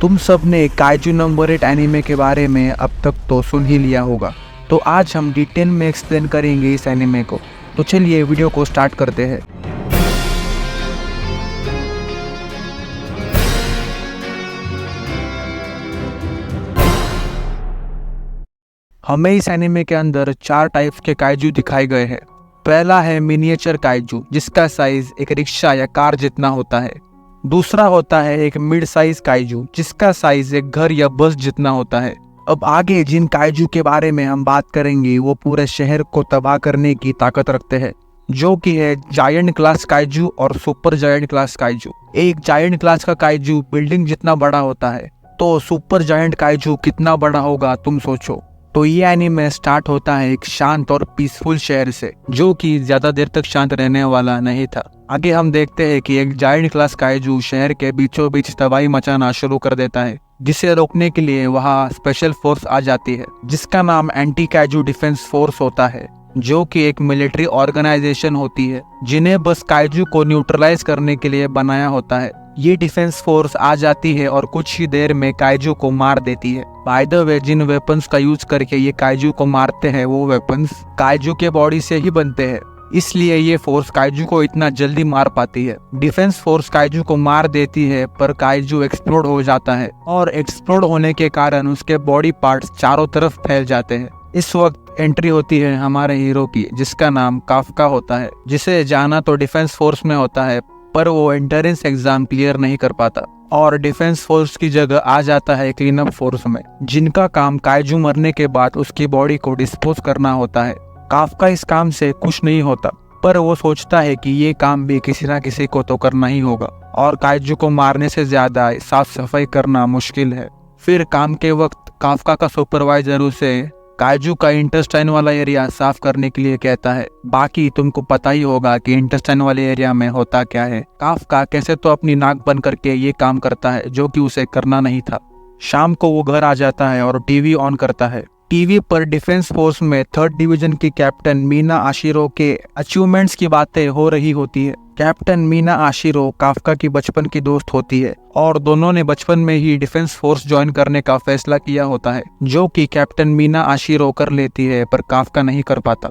तुम सब ने काइजू नंबर 8 एनीमे के बारे में अब तक तो सुन ही लिया होगा, तो आज हम डिटेल में एक्सप्लेन करेंगे इस एनीमे को। तो चलिए वीडियो को स्टार्ट करते हैं। हमें इस एनीमे के अंदर 4 टाइप्स के काइजू दिखाए गए हैं। पहला है मिनिएचर काइजू, जिसका साइज एक रिक्शा या कार जितना होता है। दूसरा होता है एक मिड साइज काइजू, जिसका साइज एक घर या बस जितना होता है। अब आगे जिन काइजू के बारे में हम बात करेंगे वो पूरे शहर को तबाह करने की ताकत रखते हैं, जो कि है जायंट क्लास काइजू और सुपर जायंट क्लास काइजू। एक जायंट क्लास का काइजू बिल्डिंग जितना बड़ा होता है, तो सुपर जायंट काइजू कितना बड़ा होगा तुम सोचो। तो ये एनीमे स्टार्ट होता है एक शांत और पीसफुल शहर से, जो कि ज्यादा देर तक शांत रहने वाला नहीं था। आगे हम देखते हैं कि एक जायंट क्लास काइजू शहर के बीचों बीच तबाही मचाना शुरू कर देता है, जिसे रोकने के लिए वहाँ स्पेशल फोर्स आ जाती है, जिसका नाम एंटी काइजू डिफेंस फोर्स होता है, जो कि एक मिलिट्री ऑर्गेनाइजेशन होती है जिन्हें बस काइजू को न्यूट्रलाइज करने के लिए बनाया होता है। ये डिफेंस फोर्स आ जाती है और कुछ ही देर में काइजू को मार देती है। बाय द वे, जिन वेपन्स का यूज करके ये काइजू को मारते हैं वो वेपन्स काइजू के बॉडी से ही बनते हैं, इसलिए ये फोर्स काइजू को इतना जल्दी मार पाती है। डिफेंस फोर्स काइजू को मार देती है, पर काइजू एक्सप्लोड हो जाता है और एक्सप्लोड होने के कारण उसके बॉडी पार्ट्स चारों तरफ फैल जाते हैं। इस वक्त एंट्री होती है हमारे हीरो की, जिसका नाम काफका होता है, जिसे जाना तो डिफेंस फोर्स में होता है, पर वो एंट्रेंस एग्जाम क्लियर नहीं कर पाता और डिफेंस फोर्स की जगह आ जाता है क्लीन अप फोर्स में, जिनका काम काइजू मरने के बाद उसकी बॉडी को डिस्पोज करना होता है। काफका इस काम से खुश नहीं होता, पर वो सोचता है कि ये काम भी किसी ना किसी को तो करना ही होगा और काइजू को मारने से ज्यादा साफ सफाई करना मुश्किल है। फिर काम के वक्त काफका का सुपरवाइजर उसे काइजू का इंटेस्टाइन वाला एरिया साफ करने के लिए कहता है। बाकी तुमको पता ही होगा कि इंटेस्टाइन वाले एरिया में होता क्या है। काफका कैसे तो अपनी नाक बंद करके ये काम करता है, जो कि उसे करना नहीं था। शाम को वो घर आ जाता है और टीवी ऑन करता है। टीवी पर डिफेंस फोर्स में 3rd डिवीजन की कैप्टन मीना आशिरो के अचीवमेंट्स की बातें हो रही होती है। कैप्टन मीना आशिरो काफका की बचपन की दोस्त होती है और दोनों ने बचपन में ही डिफेंस फोर्स ज्वाइन करने का फैसला किया होता है, जो कि कैप्टन मीना आशिरो कर लेती है, पर काफका नहीं कर पाता।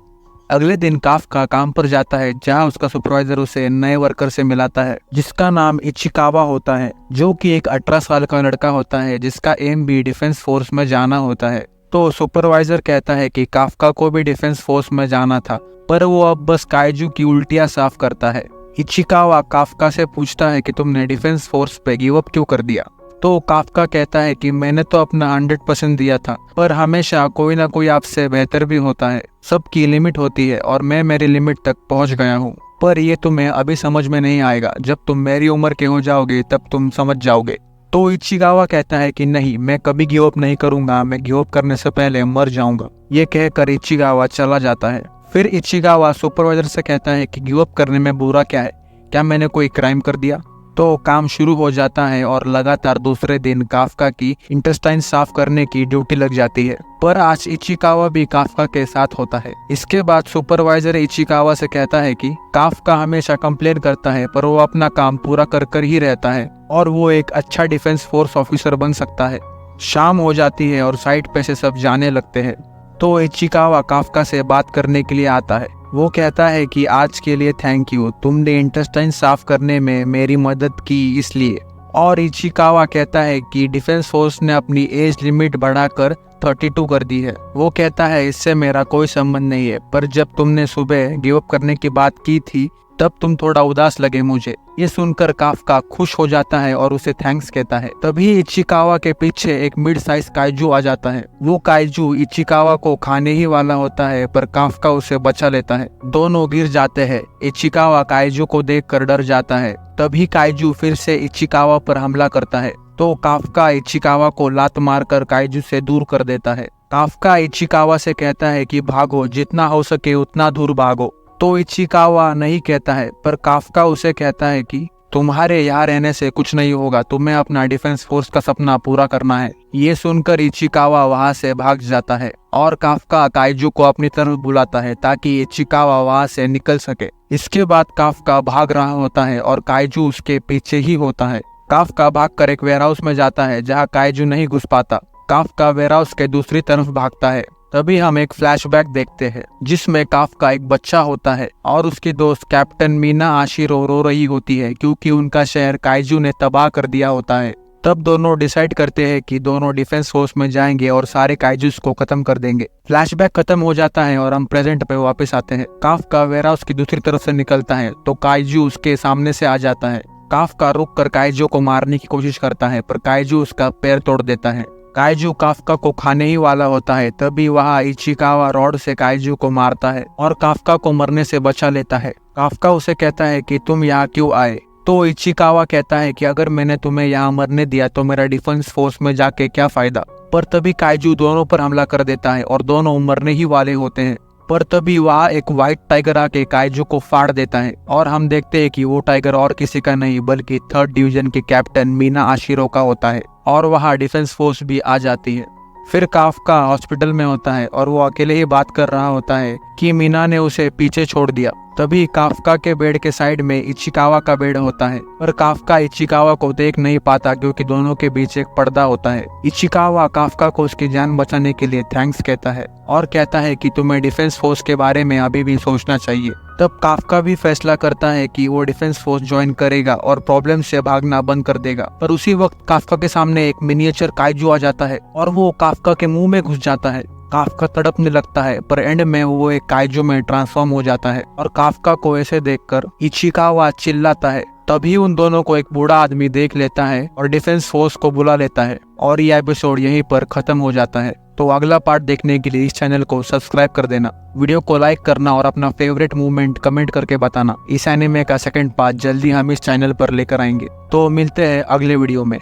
अगले दिन काफका काम पर जाता है, जहां उसका सुपरवाइजर उसे नए वर्कर से मिलाता है, जिसका नाम इचिकावा होता है, जो कि एक 18 साल का लड़का होता है, जिसका एम भी डिफेंस फोर्स में जाना होता है। तो सुपरवाइजर कहता है कि काफका को भी डिफेंस फोर्स में जाना था, पर वो अब बस काइजू की उल्टियां साफ करता है। इचिकावा काफका से पूछता है कि तुमने डिफेंस फोर्स पे गिव अप क्यों कर दिया। तो काफका कहता है कि मैंने तो अपना 100% दिया था, पर हमेशा कोई ना कोई आपसे बेहतर भी होता है। सबकी लिमिट होती है और मैं मेरी लिमिट तक पहुंच गया हूँ, पर ये तुम्हें अभी समझ में नहीं आएगा। जब तुम मेरी उम्र के हो जाओगे तब तुम समझ जाओगे। तो इचिकावा कहता है कि नहीं, मैं कभी गिव अप नहीं करूंगा, मैं गिव अप करने से पहले मर जाऊंगा। ये कहकर इचिकावा चला जाता है। फिर इचिकावा सुपरवाइजर से कहता है कि गिव अप करने में बुरा क्या है, क्या मैंने कोई क्राइम कर दिया। तो काम शुरू हो जाता है और लगातार दूसरे दिन काफका की इंटेस्टाइन साफ करने की ड्यूटी लग जाती है, पर आज इचिकावा भी काफका के साथ होता है। इसके बाद सुपरवाइजर इचिकावा से कहता है कि काफका हमेशा कंप्लेन करता है, पर वो अपना काम पूरा कर ही रहता है और वो एक अच्छा डिफेंस फोर्स ऑफिसर बन सकता है। शाम हो जाती है और साइट पे से सब जाने लगते हैं। तो इचिकावा काफका से बात करने के लिए आता है। वो कहता है कि आज के लिए थैंक यू, तुमने इंटेस्टाइन साफ करने में मेरी मदद की इसलिए। और इचिकावा कहता है कि डिफेंस फोर्स ने अपनी एज लिमिट बढ़ाकर 32 कर दी है। वो कहता है इससे मेरा कोई संबंध नहीं है, पर जब तुमने सुबह गिव अप करने की बात की थी तब तुम थोड़ा उदास लगे मुझे। ये सुनकर काफका खुश हो जाता है और उसे थैंक्स कहता है। तभी इचिकावा के पीछे एक मिड साइज काइजू आ जाता है। वो काइजू इचिकावा को खाने ही वाला होता है, पर काफका उसे बचा लेता है। दोनों गिर जाते हैं। इचिकावा काइजू को देखकर डर जाता है। तभी काइजू फिर से इचिकावा पर हमला करता है, तो काफका इचिकावा को लात मारकर काइजू से दूर कर देता है। काफका इचिकावा से कहता है कि भागो, जितना हो सके उतना दूर भागो। तो इचिकावा नहीं कहता है, पर काफका उसे कहता है कि तुम्हारे यहाँ रहने से कुछ नहीं होगा, तुम्हें अपना डिफेंस फोर्स का सपना पूरा करना है। ये सुनकर इचिकावा वहाँ से भाग जाता है और काफका काइजू को अपनी तरफ बुलाता है ताकि इचिकावा वहाँ से निकल सके। इसके बाद काफका भाग रहा होता है और काइजू उसके पीछे ही होता है। काफ्का भागकर एक वेयरहाउस में जाता है जहाँ काइजू नहीं घुस पाता। काफ्का वेयरहाउस के दूसरी तरफ भागता है। तभी हम एक फ्लैशबैक देखते हैं जिसमें काफ्का एक बच्चा होता है और उसकी दोस्त कैप्टन मीना आशिरो रो रही होती है क्योंकि उनका शहर काइजू ने तबाह कर दिया होता है। तब दोनों डिसाइड करते हैं कि दोनों डिफेंस फोर्स में जाएंगे और सारे काइजूस को खत्म कर देंगे। फ्लैशबैक खत्म हो जाता है और हम प्रेजेंट पे वापस आते हैं। काफ्का वेयरहाउस की दूसरी तरफ से निकलता है तो काइजू उसके सामने से आ जाता है। काफ्का रुक कर काइजू को मारने की कोशिश करता है पर काइजू उसका पैर तोड़ देता है। काइजू काफ्का को खाने ही वाला होता है तभी वहाँ इचिकावा रॉड से काइजू को मारता है और काफ्का को मरने से बचा लेता है। काफ्का उसे कहता है कि तुम यहाँ क्यों आए, तो इचिकावा कहता है कि अगर मैंने तुम्हें यहाँ मरने दिया तो मेरा डिफेंस फोर्स में जाके क्या फायदा। पर तभी काइजू दोनों पर हमला कर देता है और दोनों मरने ही वाले होते हैं। पर तभी वहाँ एक व्हाइट टाइगर आके काइजू को फाड़ देता है और हम देखते हैं कि वो टाइगर और किसी का नहीं बल्कि 3rd डिवीजन के कैप्टन मीना आशिरो का होता है और वहाँ डिफेंस फोर्स भी आ जाती है। फिर काफ्का हॉस्पिटल में होता है और वो अकेले ही बात कर रहा होता है कि मीना ने उसे पीछे छोड़ दिया। तभी काफ्का के बेड के साइड में इचिकावा का बेड होता है पर काफ्का इचिकावा को देख नहीं पाता क्योंकि दोनों के बीच एक पर्दा होता है। इचिकावा काफ्का को उसकी जान बचाने के लिए थैंक्स कहता है और कहता है कि तुम्हें डिफेंस फोर्स के बारे में अभी भी सोचना चाहिए। तब काफ्का भी फैसला करता है कि वो डिफेंस फोर्स ज्वाइन करेगा और प्रॉब्लम से भागना बंद कर देगा। पर उसी वक्त काफ्का के सामने एक मिनिएचर काइजू आ जाता है और वो काफ्का के मुंह में घुस जाता है। काफ्का तड़पने लगता है पर एंड में वो एक काइजू में ट्रांसफॉर्म हो जाता है और काफ्का को ऐसे देखकर इचिकावा चिल्लाता है। तभी उन दोनों को एक बूढ़ा आदमी देख लेता है और डिफेंस फोर्स को बुला लेता है और ये एपिसोड यहीं पर खत्म हो जाता है। तो अगला पार्ट देखने के लिए इस चैनल को सब्सक्राइब कर देना, वीडियो को लाइक करना और अपना फेवरेट मूवमेंट कमेंट करके बताना। इस एनिमे का सेकंड पार्ट जल्दी हम इस चैनल पर लेकर आएंगे। तो मिलते हैं अगले वीडियो में।